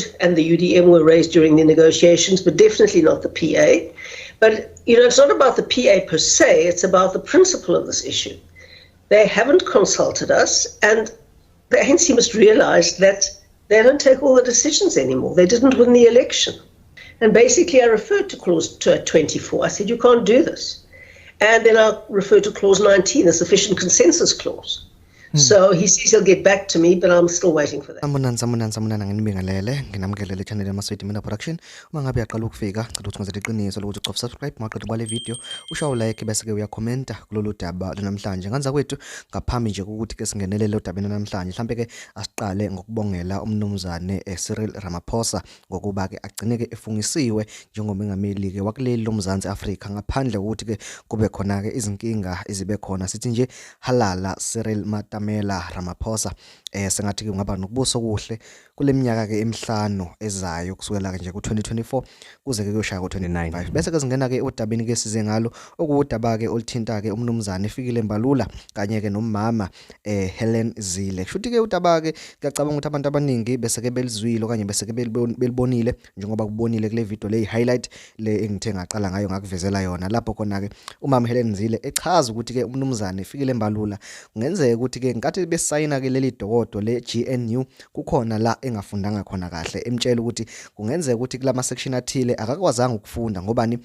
UD and the UDM were raised during the negotiations, but definitely not the PA. But, it's not about the PA per se, it's about the principle of this issue. They haven't consulted us, and the ANC must realize that they don't take all the decisions anymore. They didn't win the election. And basically I referred to clause 24. I said, you can't do this. And then I referred to clause 19, the sufficient consensus clause. So he says he'll get back to me, but I'm still waiting for that. Samunana nginibingelele nginamkelele channel yaMasweti Mina Production. Uma ngabe yaqala ukufika cela ukuthi ngizele iqiniso lokuthi ucofa subscribe maqedwe bale video ushaye like bese ke uyakhomenta kulolu daba namhlanje. Nganza kwethu ngaphambi nje ukuthi ke singenelele odabeni namhlanje. Mhlambe ke asiqale ngokubongela umnumzane Cyril Ramaphosa ngokuba ke agcine ke efungisiwe njengomengameli ke wakuleli loMzansi Afrika ngaphandle ukuthi ke kube khona ke izinkinga ezibe khona sithi nje halala Cyril Matamela Ramaphosa sengathi ke ungaba nokubuso kuhle kuleminyaka ke emihlanu ezayo kusukela nje ku2024 kuze ke kuyoshaya ku2029 bese ke singena ke odabeni ke size ngalo okudaba ke olithinta ke umnumzane efikile Mbalula kanye ke nomama Helen Zille kushuthi ke udaba ke ngiyacabanga ukuthi abantu abaningi bese ke belizwile okanye bese ke belibonile njengoba kubonile kule video le highlight le engithe ngaqala ngayo ngakuvezela yona lapho khona ke umama Helen Zille echaza ukuthi ke umnumzane efikile Mbalula kungenzeka ukuthi ke nkathi besayina ke leli dokodo le GNU kukhona la engafundanga khona kahle emtshela ukuthi kungenzeka ukuthi kulama section athile akakwazanga ukufunda ngobani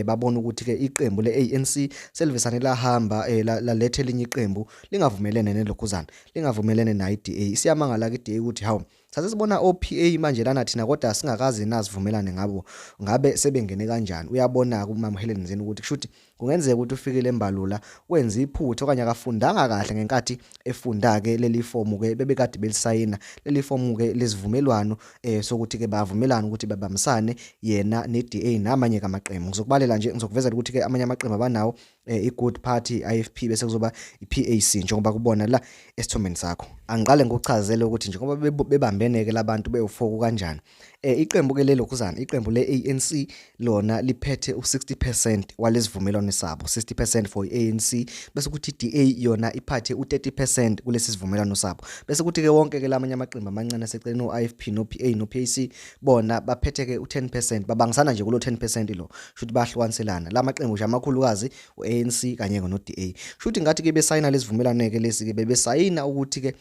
babona ukuthi ke iqembu leANC selivesane lahamba lalethe linye iqembu lingavumelene nelokhuzana lingavumelene nayiDA siyamangala ke iDA ukuthi hawu sasibona OPA manje lana thina kodwa singakazi nazivumelane ngabo ngabe sebengene kanjani uyabona kumama Helen Zille ukuthi kushuthi kungenzeka ukuthi ufikile Mbalula wenza iphutho okanye akafundanga kahle ngenkathi efunda ke leli form ke bebekade belisayina leli form ke lesivumelwano sokuthi ke bavumelana ukuthi babambisane yena neDA namanye kamaqembu ngizokubalela nje ngizokuvezela ukuthi ke amanye amaqembu abanawo iGood Party IFP bese kuzoba iPAC njengoba kubona la esithombeni sakho angiqale ngokuchazela ukuthi njengoba bebambene ke labantu beyofoku kanjani iqembu ke lelokhuzana iqembu leANC lona liphethe u60% walesivumelwano sabo 60% for iANC bese kuthi iDA yona iphathe u30% kulesi sivumelwano sabo bese kuthi ke wonke ke lamanye amaqembu amancane seceleni noIFP noPA noPAC bona baphethe ke u10% babangisana nje kulo 10% lo shuthi bahlukaniselana lamaqembu nje amakhulukazi uANC kanye noDA shuthi ngathi ke besayina lesivumelwano ke lesi ke bebesayina ukuthi ke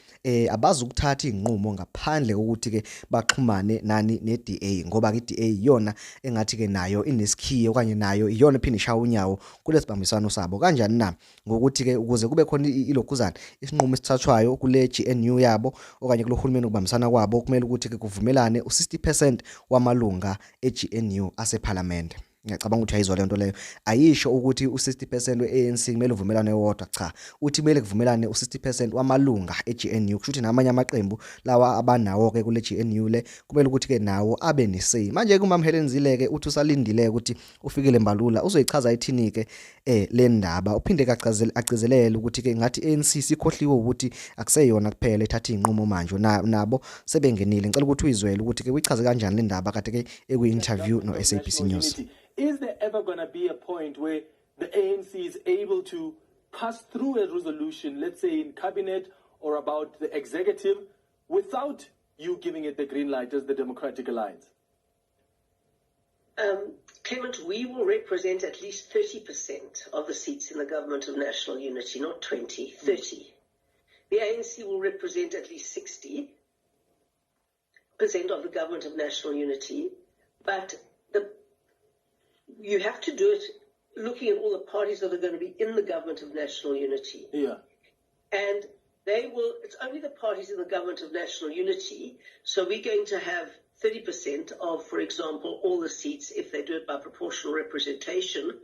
abazi ukuthatha inqumo ngaphandle ukuthi ke baxhumane nani neDA ngoba ke iDA yona engathi ke nayo inesikhiye okanye nayo iyona phinde ishaya unyawo kulesibambisano sabo kanjani na ngokuthi ke ukuze kube khona ilokhuzana isinqumo esithathwayo kule GNU yabo okanye kulohulumeni ukubambisana kwabo kumele ukuthi ke kuvumelane u60% wamalunga eGNU aseParliament ngiyacabanga ukuthi ayizwa lento leyo ayisho ukuthi u60% weANC kumele uvumelane wodwa cha uthi kumele kuvumelane u60% wamalunga eGNU kushuthi namanye amaqembu lawa abanawo ke kule GNU le kumele ukuthi ke nawo abe nesay manje kumama Helen Zille ke uthi usalindile ukuthi ufikele Mbalula uzoyichaza ithini ke le ndaba uphinde agcizelele ukuthi ke ngathi ANC sikhohliwe ukuthi akuseyona kuphela ethatha inqumo manje nabo sebengenile ngicela ukuthi uyizwele ukuthi ke uyichaze kanjani le ndaba kade ke eku-interview no-SABC News. Is there ever going to be a point where the ANC is able to pass through a resolution, let's say in cabinet or about the executive, without you giving it the green light as the Democratic Alliance? Clement, we will represent at least 30% of the seats in the Government of National Unity, not 20, 30. The ANC will represent at least 60% of the Government of National Unity, but you have to do it looking at all the parties that are going to be in the Government of National Unity. Yeah. And it's only the parties in the Government of National Unity, so we're going to have 30% of, for example, all the seats if they do it by proportional representation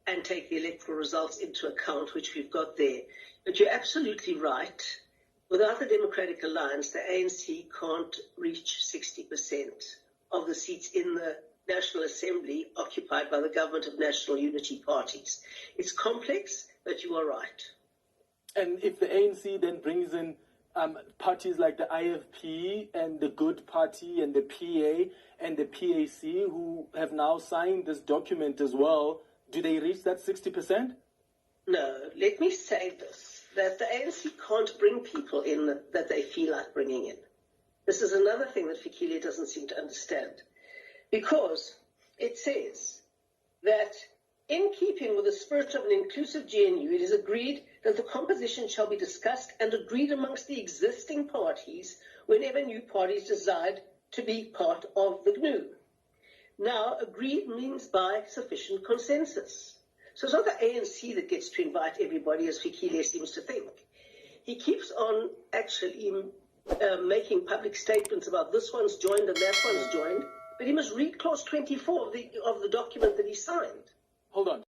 and take the electoral results into account, which we've got there. But you're absolutely right. Without the Democratic Alliance, the ANC can't reach 60% of the seats in the National Assembly occupied by the Government of National Unity parties. It's complex, but you are right. And if the ANC then brings in parties like the IFP and the Good Party and the PA and the PAC who have now signed this document as well, do they reach that 60%? No, let me say this, that the ANC can't bring people in that they feel like bringing in. This is another thing that Fikile doesn't seem to understand, because it says that in keeping with the spirit of an inclusive GNU, it is agreed that the composition shall be discussed and agreed amongst the existing parties whenever new parties decide to be part of the GNU. Now, agreed means by sufficient consensus. So it's not the ANC that gets to invite everybody, as Fikile seems to think. He keeps on actually making public statements about this one's joined and that one's joined, but he must read clause 24 of the document that he signed. Hold on.